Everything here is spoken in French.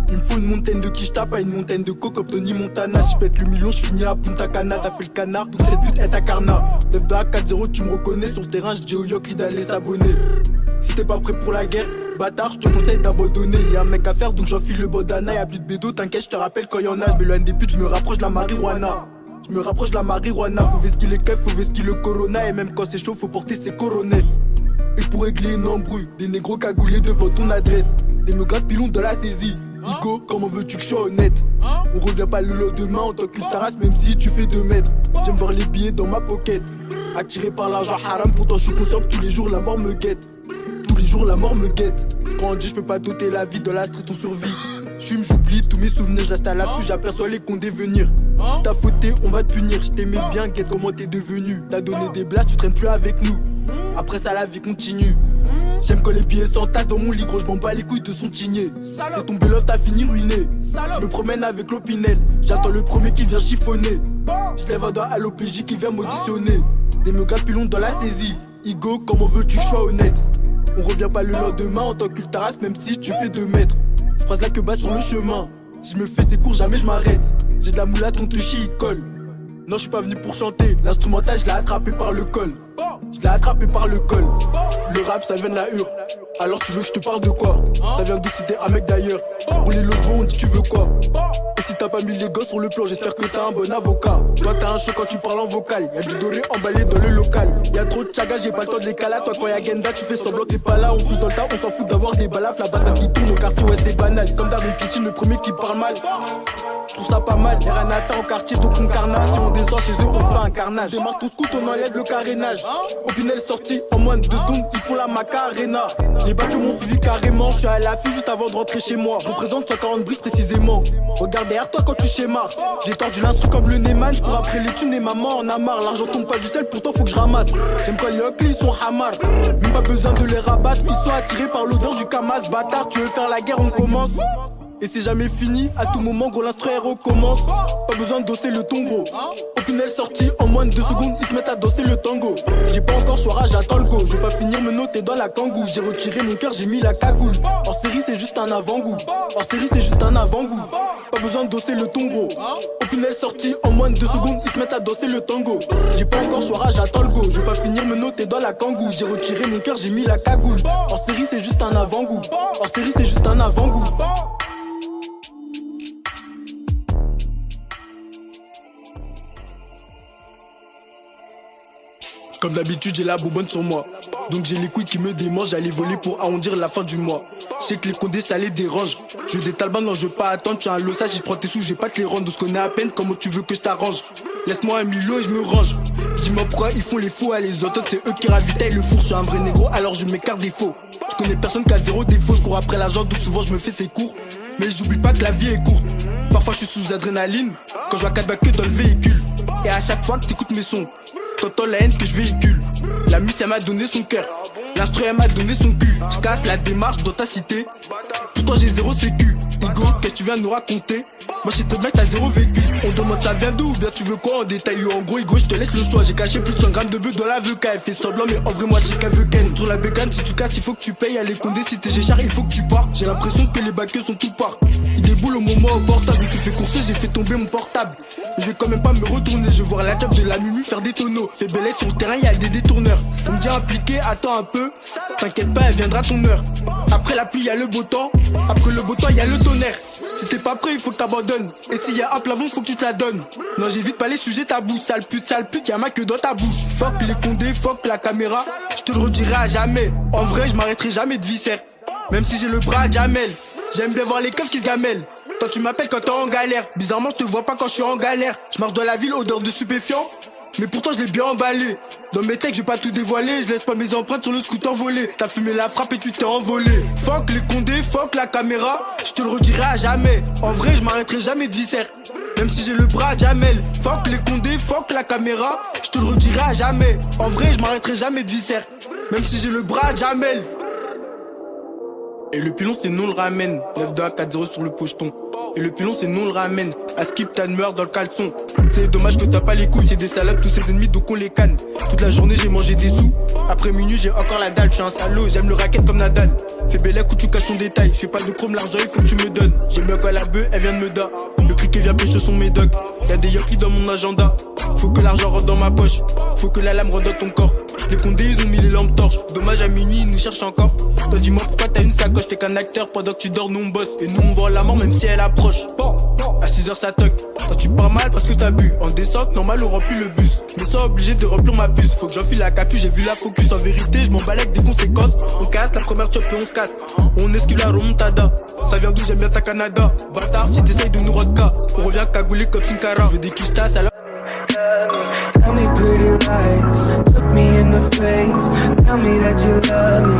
Il me faut une montagne de quiche, pas une montagne de coke comme Tony Montana. Si j'pète le million, j'finis à Punta Cana. T'as fait le canard, donc cette pute est ta carna. 9 de 4-0, tu me reconnais. Sur le terrain, j'dis au Yokli d'aller s'abonner. Si t'es pas prêt pour la guerre, bâtard, j'te conseille d'abandonner. Y'a un mec à faire, donc j'enfile le bodana. Y'a plus de bédo, t'inquiète, j'te rappelle quand y'en a. J'm'éloigne des putes, j'me rapproche de la marijuana. J'me rapproche de la marijuana. Faut vesquiller les keufs, faut vesquiller le corona. Et même quand c'est chaud, faut porter ses coronesses. Et pour régler une embrouille, des négros cagoulés devant ton adresse. Des mecs pilons de la saisie. Igo, comment veux-tu que je sois honnête? On revient pas le lendemain en tant qu'ultaras, même si tu fais 2 mètres. J'aime voir les billets dans ma pocket. Attiré par l'argent haram, pourtant je suis conscient que tous les jours la mort me guette. Tous les jours la mort me guette. Quand on dit je peux pas doter la vie, dans la street on survit. J'fume, j'oublie tous mes souvenirs, je reste à l'affût, j'aperçois les condés venir. Si t'as fauté, on va te punir. Je t'aimais bien, guette comment t'es devenu. T'as donné des blagues, tu traînes plus avec nous. Après ça la vie continue. J'aime quand les billets s'entassent dans mon lit, gros, j'm'en bats les couilles de son tigné. T'es tombé love, t'as fini ruiné. Je me promène avec l'opinel, j'attends le premier qui vient chiffonner. J'lève un doigt à l'OPJ qui vient m'auditionner. Des mecs pilons dans la saisie. Igo, comment veux-tu que je sois honnête? On revient pas le lendemain en tant qu'ultaras, même si tu fais 2 mètres. J'croise la queue sur le chemin. Si me fais ses cours, jamais je m'arrête. J'ai de la moulade, ton touchy, il colle. Non, je suis pas venu pour chanter. L'instrumental, je l'ai attrapé par le col. Je l'ai attrapé par le col. Le rap, ça vient de la hure. Alors tu veux que je te parle de quoi? Ça vient d'où, c'était un mec d'ailleurs. Pour les logos, on dit tu veux quoi? Et si t'as pas mis les gosses sur le plan, j'espère que t'as un bon avocat. Toi t'as un show quand tu parles en vocal. Y'a du doré emballé dans le local. Y'a trop de chaga, j'ai pas le temps de les caler. Toi quand y'a Genda, tu fais semblant t'es pas là. On fout dans le tas, on s'en fout d'avoir des balafres. La bataille qui tourne au quartier, ouais c'est banal. Comme d'hab, mon kitchen, le premier qui parle mal. Je trouve ça pas mal, y'a rien à faire au quartier, donc on carnage. Si on descend chez eux, on fait un carnage. On démarre ton scout, on enlève le carénage. Opinel sorti en moins de 2 secondes, ils font la macarena. Les bacs m'ont suivi carrément, je suis à l'affût juste avant de rentrer chez moi. Je représente 140 briques précisément. Regarde derrière toi quand tu schémas. J'ai tordu l'instru comme le Neyman, je cours après les thunes et maman en a marre. L'argent tombe pas du ciel, pourtant faut que je ramasse. J'aime quand les Oakley ils sont hamar. Même pas besoin de les rabattre, ils sont attirés par l'odeur du Kamas. Bâtard, tu veux faire la guerre, on commence. Et c'est jamais fini, à tout moment gros l'instru recommence. Pas besoin de danser le tombeau. Opinel sorti en moins de 2 secondes, ils se mettent à danser le tango. J'ai pas encore choix, j'attends le go. Je vais pas finir me noter dans la kangou. J'ai retiré mon cœur, j'ai mis la cagoule. Hors série c'est juste un avant-goût. Hors série c'est juste un avant-goût. Pas besoin de danser le tombeau. Opinel sorti en moins de 2 secondes, ils se mettent à danser le tango. J'ai pas encore choix, j'attends le go. Je vais pas finir me noter dans la kangou. J'ai retiré mon cœur, j'ai mis la cagoule. Hors série c'est juste un avant-goût. Hors série c'est juste un avant-goût. Comme d'habitude j'ai la bourbonne sur moi. Donc j'ai les couilles qui me démangent. J'allais voler pour arrondir la fin du mois. Je sais que les condés ça les dérange. Je veux des talbans, non je veux pas attendre. Tu as un lossage, si je prends tes sous, je vais pas te les rendre. On se connaît à peine, comment tu veux que je t'arrange? Laisse-moi 1 million et je me range. Dis-moi pourquoi ils font les faux à les autres. C'est eux qui ravitaillent le four. Je suis un vrai négro alors je m'écarte des faux. Je connais personne qui a 0 défaut. Je cours après l'argent donc souvent je me fais ses cours. Mais j'oublie pas que la vie est courte. Parfois je suis sous adrénaline quand je vois 4 bacs que dans le véhicule. Et à chaque fois que t'écoutes mes sons, t'entends la haine que je véhicule. La miss elle m'a donné son cœur, l'instru elle m'a donné son cul. Je casse la démarche dans ta cité. Pourtant j'ai 0 sécu. Igo, qu'est-ce que tu viens de nous raconter? Moi je sais très bien que t'as 0 vécu. On demande ça vient d'où, bien tu veux quoi en détail ou en gros Igo je te laisse le choix. J'ai caché plus de 100 grammes de bœuf dans la VK. Elle fait semblant mais en vrai moi je sais qu'elle veut ken. Sur la bécane si tu casses il faut que tu payes. À les condés si t'es Géchard il faut que tu pars. J'ai l'impression que les baqueux sont tout part. Il déboule au moment au portable. Je me suis fait courser, j'ai fait tomber mon portable. Je vais quand même pas me retourner, je vais voir la job de la Mumu faire des tonneaux. Fais belle sur le terrain, y'a des détourneurs. On me dit impliqué, attends un peu. T'inquiète pas, elle viendra ton heure. Après la pluie, y'a le beau temps. Après le beau temps, y'a le tonnerre. Si t'es pas prêt, il faut que t'abandonnes. Et s'il y a un plafond, faut que tu te la donnes. Non, j'évite pas les sujets tabous. Sale pute, y'a ma queue dans ta bouche. Fuck les condés, fuck la caméra. Je te le redirai à jamais. En vrai, je m'arrêterai jamais de viscère. Même si j'ai le bras à Jamel. J'aime bien voir les keufs qui se gamellent. Toi tu m'appelles quand t'es en galère. Bizarrement je te vois pas quand je suis en galère. Je marche dans la ville odeur de stupéfiant. Mais pourtant je l'ai bien emballé. Dans mes textes je vais pas tout dévoiler. Je laisse pas mes empreintes sur le scooter volé. T'as fumé la frappe et tu t'es envolé. Fuck les condés, fuck la caméra. Je te le redirai à jamais. En vrai je m'arrêterai jamais de viscère. Même si j'ai le bras à Jamel. Fuck les condés, fuck la caméra. Je te le redirai à jamais. En vrai, je m'arrêterai jamais de viscère. Même si j'ai le bras à Jamel. Et le pilon c'est non le ramène. 9-2-1-4-0 sur le pocheton. Et le pilon c'est non le ramène. À skip t'as une meurt dans le caleçon. C'est dommage que t'as pas les couilles. C'est des salades tous ces ennemis donc on les canne. Toute la journée j'ai mangé des sous. Après minuit j'ai encore la dalle. Je suis un salaud, j'aime le racket comme Nadal. Fais bellec où tu caches ton détail. Je fais pas de chrome, l'argent il faut que tu me donnes. J'ai mieux qu'à la bœuf, elle vient de me da. Le criquet vient pêcher son médoc. Y'a des yopris dans mon agenda. Faut que l'argent rentre dans ma poche. Faut que la lame rentre dans ton corps. Les condés ils ont mis les lampes torches. Dommage à minuit ils nous cherchent encore. Toi dis-moi pourquoi t'as une sacoche. T'es qu'un acteur pendant que tu dors nous on bosse. Et nous on voit la mort même si elle approche. À 6h ça toque. Toi tu pars mal parce que t'as bu. En descente normal on remplit le bus. Je me sens obligé de remplir ma puce. Faut que j'enfile la capuche, j'ai vu la focus. En vérité je m'en balais avec des conséquences. On casse la première chop et on se casse. On esquive la remontada. Ça vient d'où j'aime bien ta Canada. Bâtard si t'essayes de nous rodka. On revient cagoulé comme Sinkara. Je veux des quichetas à la... Tell me pretty lies, look me in the face. Tell me that you love me,